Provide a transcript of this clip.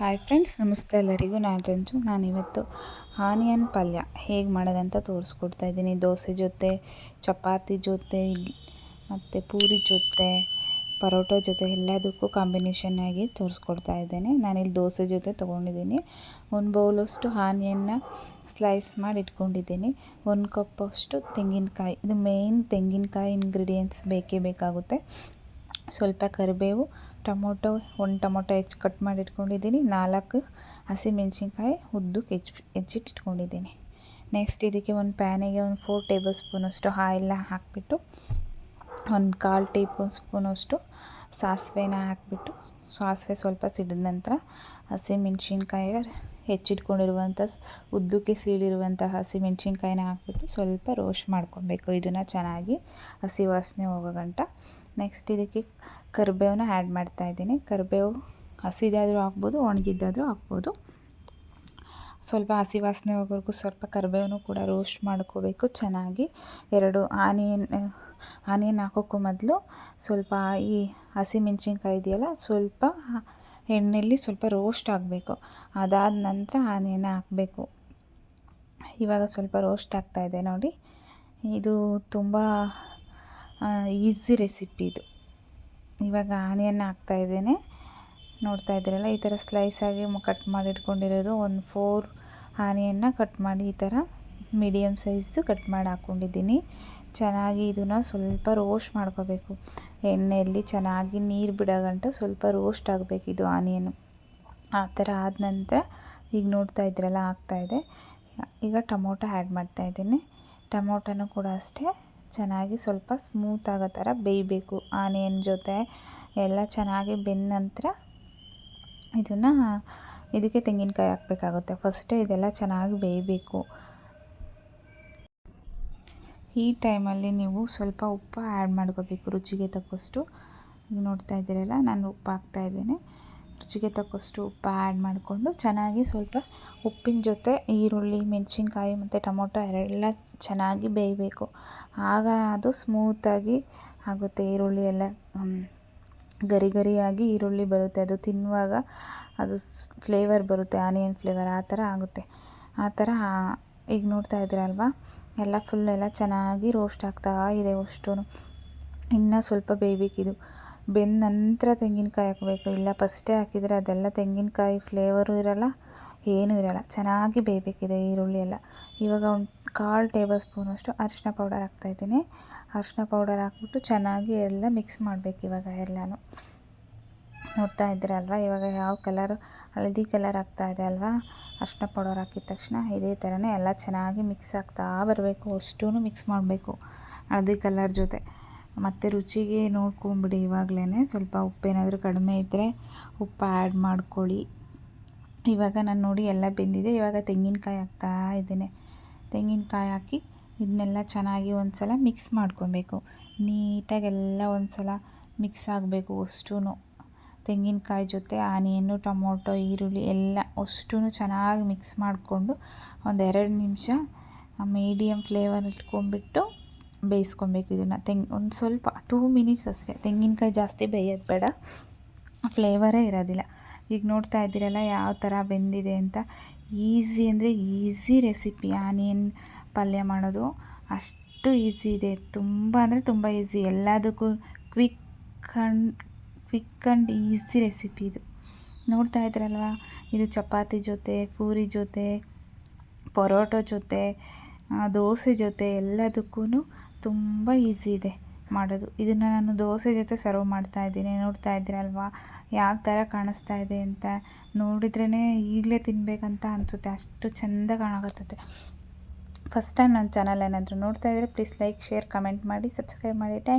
Hi friends, ನಮಸ್ತೆ ಎಲ್ಲರಿಗೂ. ನಾನಿವತ್ತು ಆನಿಯನ್ ಪಲ್ಯ ಹೇಗೆ ಮಾಡೋದಂತ ತೋರಿಸ್ಕೊಡ್ತಾ ಇದ್ದೀನಿ. ದೋಸೆ ಜೊತೆ, ಚಪಾತಿ ಜೊತೆ, ಮತ್ತು ಪೂರಿ ಜೊತೆ, ಪರೋಟ ಜೊತೆ ಎಲ್ಲದಕ್ಕೂ ಕಾಂಬಿನೇಷನ್ ಆಗಿ ತೋರಿಸ್ಕೊಡ್ತಾ ಇದ್ದೇನೆ. ನಾನಿಲ್ಲಿ ದೋಸೆ ಜೊತೆ ತೊಗೊಂಡಿದ್ದೀನಿ. 1 ಬೌಲಷ್ಟು ಆನಿಯನ್ನ ಸ್ಲೈಸ್ ಮಾಡಿ ಇಟ್ಕೊಂಡಿದ್ದೀನಿ. 1 ಕಪ್ಪಷ್ಟು ತೆಂಗಿನಕಾಯಿ, ಇದು ಮೇಯ್ನ್ ತೆಂಗಿನಕಾಯಿ ಇಂಗ್ರೀಡಿಯೆಂಟ್ಸ್ ಬೇಕೇ ಬೇಕಾಗುತ್ತೆ. ಸ್ವಲ್ಪ ಕರಿಬೇವು, ಟೊಮೊಟೊ, 1 ಟೊಮೊಟೊ ಕಟ್ ಮಾಡಿ ಇಟ್ಕೊಂಡಿದ್ದೀನಿ. 4 ಹಸಿಮೆಣಸಿನ್ಕಾಯಿ ಉದ್ದಕ್ಕೆ ಹೆಚ್ಚಿಟ್ಟಿಟ್ಕೊಂಡಿದ್ದೀನಿ. ನೆಕ್ಸ್ಟ್ ಇದಕ್ಕೆ ಒಂದು ಪ್ಯಾನಿಗೆ 4 ಟೇಬಲ್ ಸ್ಪೂನಷ್ಟು ಆಯಿಲ್ನ ಹಾಕಿಬಿಟ್ಟು 1/4 ಟೀ ಸ್ಪೂನಷ್ಟು ಸಾಸಿವೆನ ಹಾಕಿಬಿಟ್ಟು, ಸಾಸಿವೆ ಸ್ವಲ್ಪ ಸಿಡಿದ ನಂತರ ಹಸಿಮೆಣಸಿನ್ಕಾಯಿ ಹೆಚ್ಚಿಟ್ಕೊಂಡಿರುವಂಥ ಉದ್ದಕ್ಕೆ ಸೀಳಿರುವಂಥ ಹಸಿಮೆಣಸಿನ್ಕಾಯಿನ ಹಾಕಿಬಿಟ್ಟು ಸ್ವಲ್ಪ ರೋಸ್ಟ್ ಮಾಡ್ಕೊಬೇಕು. ಇದನ್ನು ಚೆನ್ನಾಗಿ ಹಸಿ ವಾಸನೆ ಹೋಗೋ ಗಂಟ. ನೆಕ್ಸ್ಟ್ ಇದಕ್ಕೆ ಕರಿಬೇವನ್ನ ಆ್ಯಡ್ ಮಾಡ್ತಾಯಿದ್ದೀನಿ. ಕರಿಬೇವು ಹಸಿದಾದರೂ ಹಾಕ್ಬೋದು, ಒಣಗಿದ್ದಾದರೂ ಹಾಕ್ಬೋದು. ಸ್ವಲ್ಪ ಹಸಿ ವಾಸನೆ ಹೋಗೋವರೆಗೂ ಸ್ವಲ್ಪ ಕರಿಬೇವನ್ನು ಕೂಡ ರೋಸ್ಟ್ ಮಾಡ್ಕೋಬೇಕು ಚೆನ್ನಾಗಿ. 2 ಆನಿಯನ್ ಹಾಕೋಕ್ಕೂ ಮೊದಲು ಸ್ವಲ್ಪ ಈ ಹಸಿಮೆಣಸಿನ್ಕಾಯಿ ಇದೆಯಲ್ಲ, ಸ್ವಲ್ಪ ಎಣ್ಣೆಯಲ್ಲಿ ಸ್ವಲ್ಪ ರೋಸ್ಟ್ ಆಗಬೇಕು. ಅದಾದ ನಂತರ ಆನಿಯನ್ನ ಹಾಕಬೇಕು. ಇವಾಗ ಸ್ವಲ್ಪ ರೋಸ್ಟ್ ಆಗ್ತಾಯಿದೆ ನೋಡಿ. ಇದು ತುಂಬ ಈಸಿ ರೆಸಿಪಿ ಇದು. ಇವಾಗ ಆನಿಯನ್ ಹಾಕ್ತಾಯಿದ್ದೇನೆ. ನೋಡ್ತಾ ಇದ್ದೀರಲ್ಲ, ಈ ಥರ ಸ್ಲೈಸಾಗಿ ಕಟ್ ಮಾಡಿ ಇಟ್ಕೊಂಡಿರೋದು 4 ಆನಿಯನ್ನ ಕಟ್ ಮಾಡಿ ಈ ಥರ ಮೀಡಿಯಮ್ ಸೈಜ್ದು ಕಟ್ ಮಾಡಿ ಹಾಕ್ಕೊಂಡಿದ್ದೀನಿ. ಚೆನ್ನಾಗಿ ಇದನ್ನು ಸ್ವಲ್ಪ ರೋಸ್ಟ್ ಮಾಡ್ಕೋಬೇಕು. ಎಣ್ಣೆಯಲ್ಲಿ ಚೆನ್ನಾಗಿ ನೀರು ಬಿಡೋ ಗಂಟ ಸ್ವಲ್ಪ ರೋಸ್ಟ್ ಆಗಬೇಕು ಇದು ಆನಿಯನ್ನು. ಆ ಥರ ಆದ ನಂತರ ಈಗ ನೋಡ್ತಾ ಇದ್ದೀರಲ್ಲ ಆಗ್ತಾಯಿದೆ. ಈಗ ಟೊಮೊಟೊ ಆ್ಯಡ್ ಮಾಡ್ತಾಯಿದ್ದೀನಿ. ಟೊಮೊಟೊನೂ ಕೂಡ ಅಷ್ಟೇ ಚೆನ್ನಾಗಿ ಸ್ವಲ್ಪ ಸ್ಮೂತ್ ಆಗೋ ಥರ ಬೇಯಬೇಕು. ಆನಿಯನ್ ಜೊತೆ ಎಲ್ಲ ಚೆನ್ನಾಗಿ ಬೆಂದ ನಂತರ ಇದಕ್ಕೆ ತೆಂಗಿನಕಾಯಿ ಹಾಕಬೇಕಾಗುತ್ತೆ. ಫಸ್ಟೇ ಇದೆಲ್ಲ ಚೆನ್ನಾಗಿ ಬೇಯಬೇಕು. ಈ ಟೈಮಲ್ಲಿ ನೀವು ಸ್ವಲ್ಪ ಉಪ್ಪು ಆ್ಯಡ್ ಮಾಡ್ಕೋಬೇಕು, ರುಚಿಗೆ ತಕ್ಕಷ್ಟು. ಈಗ ನೋಡ್ತಾ ಇದ್ದೀರಲ್ಲ, ನಾನು ಉಪ್ಪು ಹಾಕ್ತಾಯಿದ್ದೀನಿ. ರುಚಿಗೆ ತಕ್ಕಷ್ಟು ಉಪ್ಪು ಆ್ಯಡ್ ಮಾಡಿಕೊಂಡು ಚೆನ್ನಾಗಿ ಸ್ವಲ್ಪ ಉಪ್ಪಿನ ಜೊತೆ ಈರುಳ್ಳಿ, ಮೆಣಸಿನ್ಕಾಯಿ ಮತ್ತು ಟೊಮೊಟೊ ಎಲ್ಲ ಚೆನ್ನಾಗಿ ಬೇಯಬೇಕು. ಆಗ ಅದು ಸ್ಮೂತಾಗಿ ಆಗುತ್ತೆ. ಈರುಳ್ಳಿ ಎಲ್ಲ ಗರಿ ಗರಿಯಾಗಿ ಈರುಳ್ಳಿ ಬರುತ್ತೆ. ಅದು ತಿನ್ನುವಾಗ ಅದು ಫ್ಲೇವರ್ ಬರುತ್ತೆ, ಆನಿಯನ್ ಫ್ಲೇವರ್ ಆ ಥರ ಆಗುತ್ತೆ. ಆ ಥರ ಈಗ ನೋಡ್ತಾ ಇದ್ದೀರಲ್ವ, ಎಲ್ಲ ಫುಲ್ ಎಲ್ಲ ಚೆನ್ನಾಗಿ ರೋಸ್ಟ್ ಆಗ್ತಾ ಇದೆ ಅಷ್ಟೂ. ಇನ್ನೂ ಸ್ವಲ್ಪ ಬೇಯಬೇಕಿದು. ಬೆಂದ ನಂತರ ತೆಂಗಿನಕಾಯಿ ಹಾಕಬೇಕು. ಇಲ್ಲ ಫಸ್ಟೇ ಹಾಕಿದರೆ ಅದೆಲ್ಲ ತೆಂಗಿನಕಾಯಿ ಫ್ಲೇವರು ಇರೋಲ್ಲ, ಏನೂ ಇರೋಲ್ಲ. ಚೆನ್ನಾಗಿ ಬೇಯಬೇಕಿದೆ ಈರುಳ್ಳಿ ಎಲ್ಲ. ಇವಾಗ 1/4 ಟೇಬಲ್ ಸ್ಪೂನಷ್ಟು ಅರಿಶಿನ ಪೌಡರ್ ಹಾಕ್ತಾಯಿದ್ದೀನಿ. ಅರಿಶಿನ ಪೌಡರ್ ಹಾಕ್ಬಿಟ್ಟು ಚೆನ್ನಾಗಿ ಎಲ್ಲ ಮಿಕ್ಸ್ ಮಾಡಬೇಕು. ಇವಾಗ ಎಲ್ಲನೂ ನೋಡ್ತಾ ಇದ್ದೀರಲ್ವ, ಇವಾಗ ಯಾವ ಕಲರ್, ಹಳದಿ ಕಲರ್ ಆಗ್ತಾಯಿದೆ ಅಲ್ವಾ ಅರಿಶಿನ ಪೌಡರ್ ಹಾಕಿದ ತಕ್ಷಣ. ಇದೇ ಥರನೇ ಎಲ್ಲ ಚೆನ್ನಾಗಿ ಮಿಕ್ಸ್ ಆಗ್ತಾ ಬರಬೇಕು. ಅಷ್ಟೂ ಮಿಕ್ಸ್ ಮಾಡಬೇಕು ಹಳದಿ ಕಲರ್ ಜೊತೆ. ಮತ್ತು ರುಚಿಗೆ ನೋಡ್ಕೊಂಬಿಡಿ ಇವಾಗಲೇ. ಸ್ವಲ್ಪ ಉಪ್ಪೇನಾದರೂ ಕಡಿಮೆ ಇದ್ದರೆ ಉಪ್ಪು ಆ್ಯಡ್ ಮಾಡ್ಕೊಳ್ಳಿ. ಇವಾಗ ನಾನು ನೋಡಿ ಎಲ್ಲ ಬೆಂದಿದೆ. ಇವಾಗ ತೆಂಗಿನಕಾಯಿ ಹಾಕ್ತಾ ಇದ್ದೇನೆ. ತೆಂಗಿನಕಾಯಿ ಹಾಕಿ ಇದನ್ನೆಲ್ಲ ಚೆನ್ನಾಗಿ ಒಂದು ಸಲ ಮಿಕ್ಸ್ ಮಾಡ್ಕೊಬೇಕು. ನೀಟಾಗೆಲ್ಲ ಒಂದು ಸಲ ಮಿಕ್ಸ್ ಆಗಬೇಕು ಅಷ್ಟೂ. ತೆಂಗಿನಕಾಯಿ ಜೊತೆ ಆನಿಯನ್ನು, ಟೊಮೊಟೊ, ಈರುಳ್ಳಿ ಎಲ್ಲ ಅಷ್ಟೂ ಚೆನ್ನಾಗಿ ಮಿಕ್ಸ್ ಮಾಡಿಕೊಂಡು ಒಂದು 2 ನಿಮಿಷ ಮೀಡಿಯಮ್ ಫ್ಲೇವರ್ ಇಟ್ಕೊಂಡ್ಬಿಟ್ಟು ಬೇಯಿಸ್ಕೊಬೇಕು ಇದನ್ನು. ಒಂದು ಸ್ವಲ್ಪ 2 ಮಿನಿಟ್ಸ್ ಅಷ್ಟೇ. ತೆಂಗಿನಕಾಯಿ ಜಾಸ್ತಿ ಬೇಯೋದು ಬೇಡ, ಫ್ಲೇವರೇ ಇರೋದಿಲ್ಲ. ಈಗ ನೋಡ್ತಾ ಇದ್ದೀರಲ್ಲ ಯಾವ ಥರ ಬೆಂದಿದೆ ಅಂತ. ಈಸಿ ಅಂದರೆ ಈಸಿ ರೆಸಿಪಿ ಆನಿಯನ್ ಪಲ್ಯ ಮಾಡೋದು. ಅಷ್ಟು ಈಸಿ ಇದೆ, ತುಂಬ ಅಂದರೆ ತುಂಬ ಈಸಿ. ಎಲ್ಲದಕ್ಕೂ ಕ್ವಿಕ್ ಆ್ಯಂಡ್ ಈಸಿ ರೆಸಿಪಿ ಇದು. ನೋಡ್ತಾ ಇದ್ದೀರಲ್ವ, ಇದು ಚಪಾತಿ ಜೊತೆ, ಪೂರಿ ಜೊತೆ, ಪರೋಟ ಜೊತೆ, ದೋಸೆ ಜೊತೆ ಎಲ್ಲದಕ್ಕೂ ತುಂಬ ಈಸಿ ಇದೆ ಮಾಡೋದು. ಇದನ್ನು ನಾನು ದೋಸೆ ಜೊತೆ ಸರ್ವ್ ಮಾಡ್ತಾಯಿದ್ದೀನಿ. ನೋಡ್ತಾ ಇದ್ದೀರಲ್ವ ಯಾವ ಥರ ಕಾಣಿಸ್ತಾ ಇದೆ ಅಂತ. ನೋಡಿದ್ರೇ ಈಗಲೇ ತಿನ್ನಬೇಕಂತ ಅನಿಸುತ್ತೆ, ಅಷ್ಟು ಚೆಂದ ಕಾಣಕತ್ತದೆ. ಫಸ್ಟ್ ಟೈಮ್ ನನ್ನ ಚಾನಲ್ ಏನಾದರೂ ನೋಡ್ತಾ ಇದ್ದರೆ ಪ್ಲೀಸ್ ಲೈಕ್, ಶೇರ್, ಕಮೆಂಟ್ ಮಾಡಿ, ಸಬ್ಸ್ಕ್ರೈಬ್ ಮಾಡಿ. Thank you.